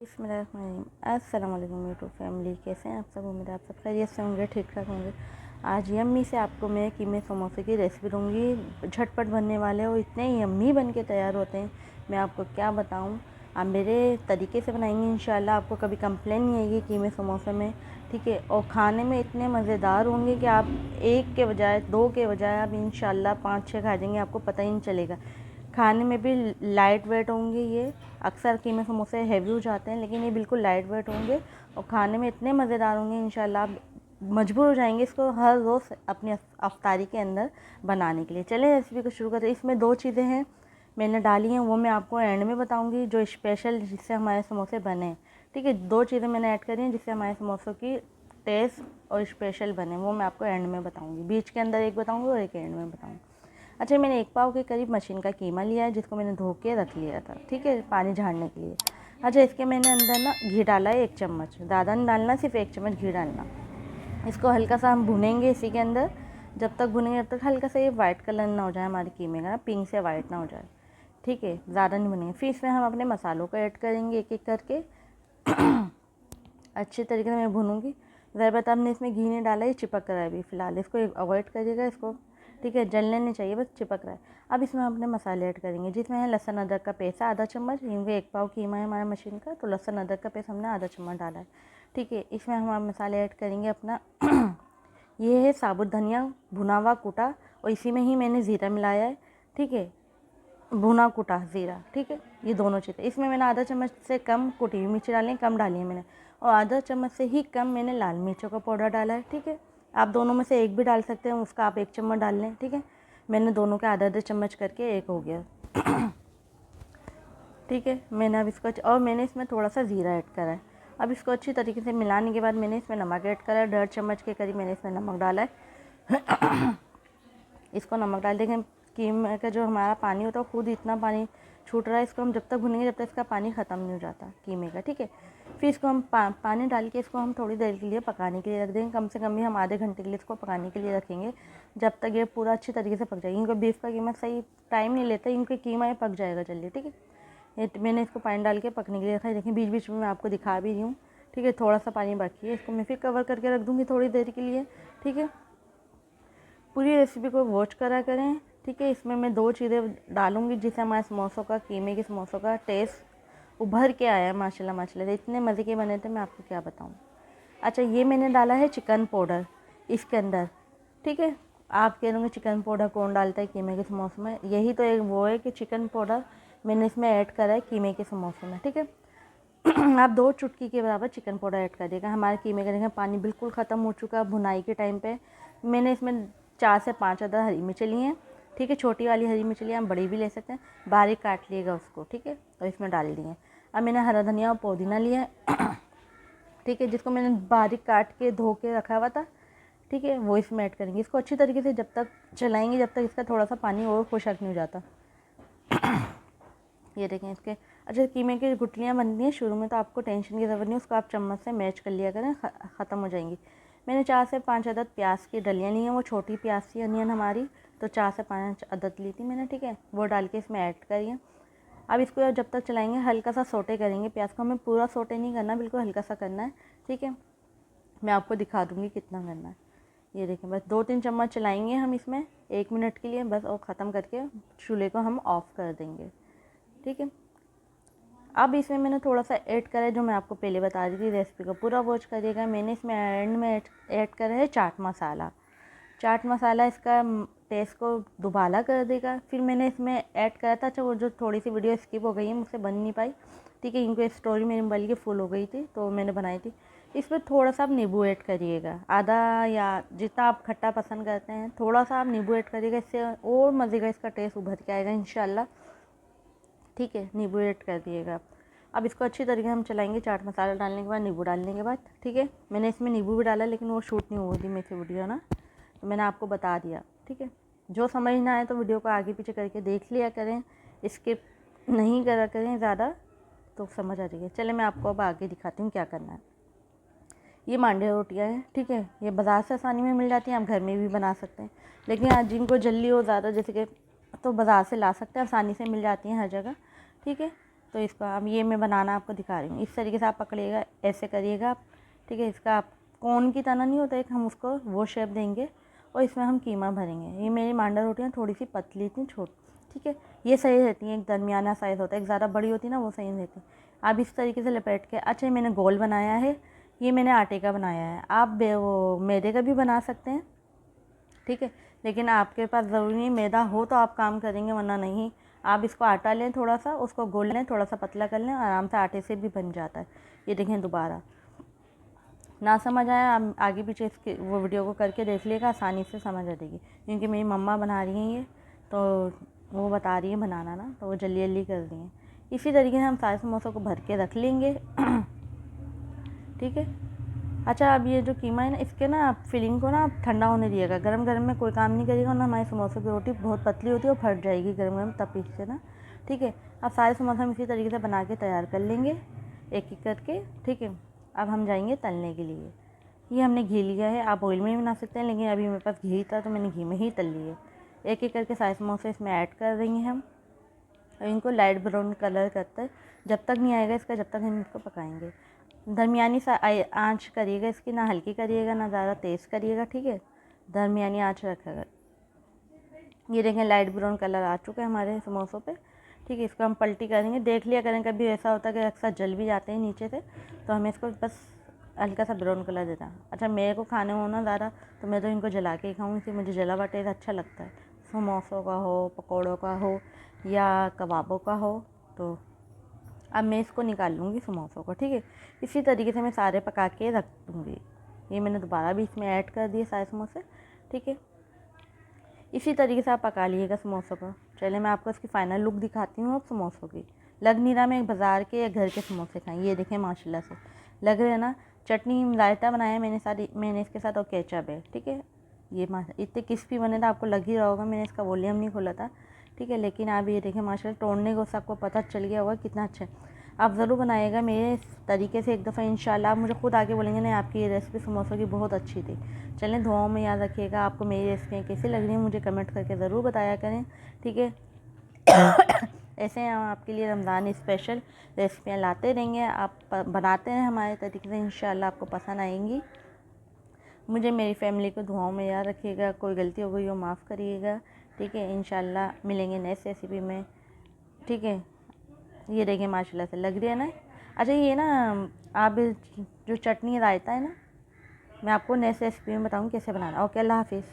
अस्सलाम वालेकुम YouTube family, कैसे हैं आप सब। उम्मीद है आप सब खैरियत से होंगे, ठीक ठाक होंगे। आज यम्मी से आपको मैं कीमे समोसे की रेसिपी दूँगी। झटपट बनने वाले और इतने यम्मी बन के तैयार होते हैं, मैं आपको क्या बताऊँ। आप मेरे तरीके से बनाएंगे इंशाल्लाह आपको कभी कंप्लेन नहीं आएगी कीमे समोसे में, ठीक है। और खाने में इतने मज़ेदार होंगे कि आप एक के बजाय दो के बजाय आप इंशाल्लाह 5-6 खा जाएंगे, आपको पता ही नहीं चलेगा। खाने में भी लाइट वेट होंगे। ये अक्सर कीमे समोसे हैवी हो जाते हैं, लेकिन ये बिल्कुल लाइट वेट होंगे और खाने में इतने मज़ेदार होंगे इंशाल्लाह आप मजबूर हो जाएंगे इसको हर रोज़ अपनी अफ्तारी के अंदर बनाने के लिए। चलिए रेसिपी को शुरू करते हैं। इसमें 2 चीज़ें हैं मैंने डाली हैं, वो मैं आपको एंड में बताऊँगी, जो स्पेशल जिससे हमारे समोसे बने, ठीक है। 2 चीज़ें मैंने ऐड करी हैं जिससे हमारे समोसों की टेस्ट और स्पेशल बने, वो मैं आपको एंड में बताऊँगी। बीच के अंदर एक बताऊँगी और एक एंड में बताऊँगी। अच्छा, मैंने 1 पाव के करीब मशीन का कीमा लिया है, जिसको मैंने धो के रख लिया था, ठीक है, पानी झाड़ने के लिए। अच्छा, इसके मैंने अंदर ना घी डाला है 1 चम्मच, ज़्यादा नहीं डालना, सिर्फ 1 चम्मच घी डालना। इसको हल्का सा हम भुनेंगे इसी के अंदर। जब तक भुनेंगे तब तक हल्का सा ये वाइट कलर ना हो जाए हमारे कीमे का, पिंक से वाइट ना हो जाए, ठीक है, ज़्यादा नहीं भुनेंगे। फिर इसमें हम अपने मसालों को ऐड करेंगे एक एक करके। अच्छे तरीके से मैं भूनूंगी। ज़्यादा हमने इसमें घी नहीं डाला, ये चिपक रहा है अभी फ़िलहाल, इसको अवॉइड करिएगा इसको, ठीक है, जलने नहीं चाहिए, बस चिपक रहा है। अब इसमें हम अपने मसाले ऐड करेंगे, जिसमें है लहसुन अदरक का पेस्ट आधा चम्मच, क्योंकि 1 पाव कीमा है हमारा मशीन का, तो लहसुन अदरक का पेस्ट हमने आधा चम्मच डाला है, ठीक है। इसमें हम मसाले ऐड करेंगे अपना ये है साबुत धनिया भुना हुआ कूटा, और इसी में ही मैंने ज़ीरा मिलाया है, ठीक है, भुना कुटा ज़ीरा, ठीक है। ये दोनों चीज़ें इसमें मैंने आधा चम्मच से कम कुटी हुई मिर्ची डाली, कम डाली है मैंने, और आधा चम्मच से ही कम मैंने लाल मिर्चों का पाउडर डाला है, ठीक है। आप दोनों में से एक भी डाल सकते हैं, उसका आप 1 चम्मच डाल लें, ठीक है। मैंने दोनों के आधा आधा चम्मच करके एक हो गया, ठीक है। मैंने अब इसको और मैंने इसमें थोड़ा सा ज़ीरा ऐड करा है। अब इसको अच्छी तरीके से मिलाने के बाद मैंने इसमें नमक ऐड करा है, 1.5 चम्मच के करीब मैंने इसमें नमक डाला है। इसको नमक डाल देंगे। कीमे का जो हमारा पानी होता है खुद इतना पानी छूट रहा है, इसको हम जब तक भुनेंगे जब तक इसका पानी ख़त्म नहीं हो जाता कीमे का, ठीक है। फिर इसको हम पानी डाल के इसको हम थोड़ी देर के लिए पकाने के लिए रख देंगे। कम से कम भी हम आधे घंटे के लिए इसको पकाने के लिए रखेंगे, जब तक ये पूरा अच्छी तरीके से पक जाएगी। इनको बीफ का कीमा सही टाइम नहीं लेता, इनके कीमा ये पक जाएगा जल्दी, ठीक है। ये मैंने इसको पानी डाल के पकने के लिए रखा है, देखिए बीच बीच में मैं आपको दिखा भी रही हूँ, ठीक है। थोड़ा सा पानी बाकी है, इसको मैं फिर कवर करके रख दूँगी थोड़ी देर के लिए, ठीक है। पूरी रेसिपी को वॉच करा करें, ठीक है। इसमें मैं 2 चीज़ें डालूँगी जिससे हमारे समोसों का, कीमे के समोसों का टेस्ट उभर के आया है माशाल्लाह माशाल्लाह से। इतने मज़े के बने थे, मैं आपको क्या बताऊँ। अच्छा, ये मैंने डाला है चिकन पाउडर इसके अंदर, ठीक है। आप कह रहे चिकन पाउडर कौन डालता है कीमे के समोसे में, यही तो एक वो है कि चिकन पाउडर मैंने इसमें ऐड करा है कीमे के समोसे में, ठीक है। आप 2 चुटकी के बराबर चिकन पाउडर ऐड कर देगा। हमारे कीमे का देखें पानी बिल्कुल ख़त्म हो चुका है भुनाई के टाइम पे। मैंने इसमें 4 से 5 अदर हरी मिर्चें ली हैं, ठीक है। छोटी वाली हरी मिर्च ली, हम बड़ी भी ले सकते हैं, बारीक काट लिएगा उसको, ठीक है, और इसमें डाल दिए। अब मैंने हरा धनिया और पुदीना लिया है, ठीक है, जिसको मैंने बारीक काट के धो के रखा हुआ था, ठीक है, वो इसमें ऐड करेंगे। इसको अच्छी तरीके से जब तक चलाएंगे जब तक इसका थोड़ा सा पानी और खुशक नहीं हो जाता। ये देखें इसके। अच्छा, कीमे की गुठलियाँ बनती हैं शुरू में, तो आपको टेंशन की ज़रूरत नहीं, उसको आप चम्मच से मैच कर लिया करें, ख़त्म हो जाएंगी। मैंने 4 से 5 अदद प्याज की डलियाँ ली हैं, वो छोटी प्याज थी अनियन हमारी, तो 4 से 5 अदद ली थी मैंने, ठीक है। वो डाल के इसमें ऐड करिए। अब इसको जब तक चलाएंगे हल्का सा सोटे करेंगे प्याज को, हमें पूरा सोटे नहीं करना, बिल्कुल हल्का सा करना है, ठीक है। मैं आपको दिखा दूँगी कितना करना है। ये देखें, बस 2-3 चम्मच चलाएँगे हम इसमें 1 मिनट के लिए बस, और ख़त्म करके चूल्हे को हम ऑफ़ कर देंगे, ठीक है। अब इसमें मैंने थोड़ा सा ऐड करा है, जो मैं आपको पहले बता रही थी, रेसिपी को पूरा वॉच करिएगा। मैंने इसमें एंड में ऐड करा है चाट मसाला। चाट मसाला इसका टेस्ट को दुबाला कर देगा। फिर मैंने इसमें ऐड करा था, अच्छा वो जो थोड़ी सी वीडियो स्किप हो गई है, मुझसे बन नहीं पाई, ठीक है, क्योंकि स्टोरी मेरी मोबाइल की फुल हो गई थी, तो मैंने बनाई थी। इसमें थोड़ा सा आप नींबू ऐड करिएगा, आधा या जितना आप खट्टा पसंद करते हैं थोड़ा सा आप नींबू ऐड करिएगा, इससे और मज़े का इसका टेस्ट उभर के आएगा इंशाल्लाह, ठीक है। नींबू ऐड कर दिएगा। अब इसको अच्छी तरीके से हम चलाएंगे, चाट मसाला डालने के बाद, नींबू डालने के बाद, ठीक है। मैंने इसमें नींबू भी डाला, लेकिन वो शूट नहीं हुई थी मेरे से वीडियो ना, तो मैंने आपको बता दिया, ठीक है। जो समझ ना आए तो वीडियो को आगे पीछे करके देख लिया करें, स्किप नहीं करा करें ज़्यादा, तो समझ आ जाएगी। चले मैं आपको अब आगे दिखाती हूँ क्या करना है। ये मांडे रोटियाँ हैं, ठीक है, ये बाज़ार से आसानी में मिल जाती हैं, आप घर में भी बना सकते हैं, लेकिन आज जिनको जल्दी हो ज़्यादा, जैसे कि, तो बाज़ार से ला सकते हैं, आसानी से मिल जाती हैं हर जगह, ठीक है। तो इसको अब ये मैं बनाना आपको दिखा रही हूँ। इस तरीके से आप पकड़िएगा, ऐसे करिएगा आप, ठीक है। इसका आप कोन की तरह नहीं होता, एक हम उसको वो शेप देंगे और इसमें हम कीमा भरेंगे। ये मेरी मांडा रोटियाँ थोड़ी सी पतली थी, छोटी, ठीक है। ये सही रहती हैं, एक दरमियाना साइज़ होता है, एक ज़्यादा बड़ी होती है ना वो सही नहीं रहती। आप इस तरीके से लपेट के, अच्छा मैंने गोल बनाया है, ये मैंने आटे का बनाया है, आप वो मैदे का भी बना सकते हैं, ठीक है। लेकिन आपके पास ज़रूरी नहीं मैदा हो तो आप काम करेंगे, वरना नहीं। आप इसको आटा लें, थोड़ा सा उसको गोल लें, थोड़ा सा पतला कर लें, आराम से आटे से भी बन जाता है। ये देखें, दोबारा ना समझ आया आप आगे पीछे इसके वो वीडियो को करके देख लिएगा, आसानी से समझ आ जाएगी। क्योंकि मेरी मम्मा बना रही हैं ये, तो वो बता रही है बनाना ना, तो वो जल्दी जल्दी कर रही हैं। इसी तरीके से हम सारे समोसों को भर के रख लेंगे, ठीक है। अच्छा, अब ये जो कीमा है ना, इसके ना आप फिलिंग को ना आप ठंडा होने दिएगा, गरम गरम में कोई काम नहीं करेगा ना। हमारे समोसे की रोटी बहुत पतली होती है और फट जाएगी गरम गरम तपीस से ना, ठीक है। अब सारे समोसे हम इसी तरीके से बना के तैयार कर लेंगे, एक एक करके, ठीक है। अब हम जाएंगे तलने के लिए। ये हमने घी लिया है, आप ऑयल में भी बना सकते हैं, लेकिन अभी मेरे पास घी था तो मैंने घी में ही तल लिए। एक एक करके सारे समोसे इसमें ऐड कर रही हैं हम, और इनको लाइट ब्राउन कलर करते जब तक नहीं आएगा इसका, जब तक हम इसको पकाएंगे। दरमियानी सा आँच करिएगा इसकी, ना हल्की करिएगा ना ज़्यादा तेज़ करिएगा, ठीक है। दरमियानी आँच रखेगा। ये देखें, लाइट ब्राउन कलर आ चुका है हमारे समोसों पे, ठीक है। इसको हम पलटी करेंगे, देख लिया करें, कभी ऐसा होता है कि अक्सर जल भी जाते हैं नीचे से, तो हमें इसको बस हल्का सा ब्राउन कलर देता है। अच्छा, मेरे को खाने हो ना ज़्यादा, तो मैं तो इनको जला के ही खाऊँगी, इसलिए मुझे जला हुआ टेस्ट अच्छा लगता है, समोसों का हो, पकौड़ों का हो या कबाबों का हो। तो अब मैं इसको निकाल लूँगी समोसों को, ठीक है। इसी तरीके से मैं सारे पका के रख दूँगी। ये मैंने दोबारा भी इसमें ऐड कर दिए सारे समोसे, ठीक है। इसी तरीके से आप पका लीजिएगा समोसों को। चलिए मैं आपको इसकी फ़ाइनल लुक दिखाती हूँ अब समोसों की। लग नहीं रहा मैं बाज़ार के या घर के समोसे खाएँ। ये देखें, माशाल्लाह से लग रहे हैं ना। चटनी रायता बनाया मैंने इसके साथ, और केचप है, ठीक है। ये इतने क्रिस्पी बने थे, आपको लग ही रहा होगा, मैंने इसका वॉल्यूम नहीं खोला था, ठीक है। लेकिन आप ये देखें, माशाल्लाह तोड़ने को आपको पता चल गया होगा कितना अच्छा है। आप ज़रूर बनाइएगा मेरे तरीके से एक दफ़ा, इंशाल्लाह आप मुझे खुद आके बोलेंगे नहीं आपकी ये रेसिपी समोसों की बहुत अच्छी थी। चलें, दुआओं में याद रखिएगा। आपको मेरी रेसिपियाँ कैसी लग रही हैं मुझे कमेंट करके ज़रूर बताया करें, ठीक है। ऐसे हम आपके लिए रमज़ान स्पेशल रेसिपियाँ लाते रहेंगे, आप बनाते हैं हमारे तरीके से, इंशाल्लाह आपको पसंद आएंगी। मुझे मेरी फैमिली को दुआओं में याद रखिएगा, कोई गलती हो गई हो माफ़ करिएगा, ठीक है। इंशाल्लाह मिलेंगे नेक्स्ट रेसिपी में, ठीक है। ये देखिए, माशाल्लाह से लग रही है ना। अच्छा, ये ना आप जो चटनी रायता है ना, मैं आपको नेक्स्ट रेसिपी में बताऊँ कैसे बनाना। ओके, अल्लाह हाफिज़।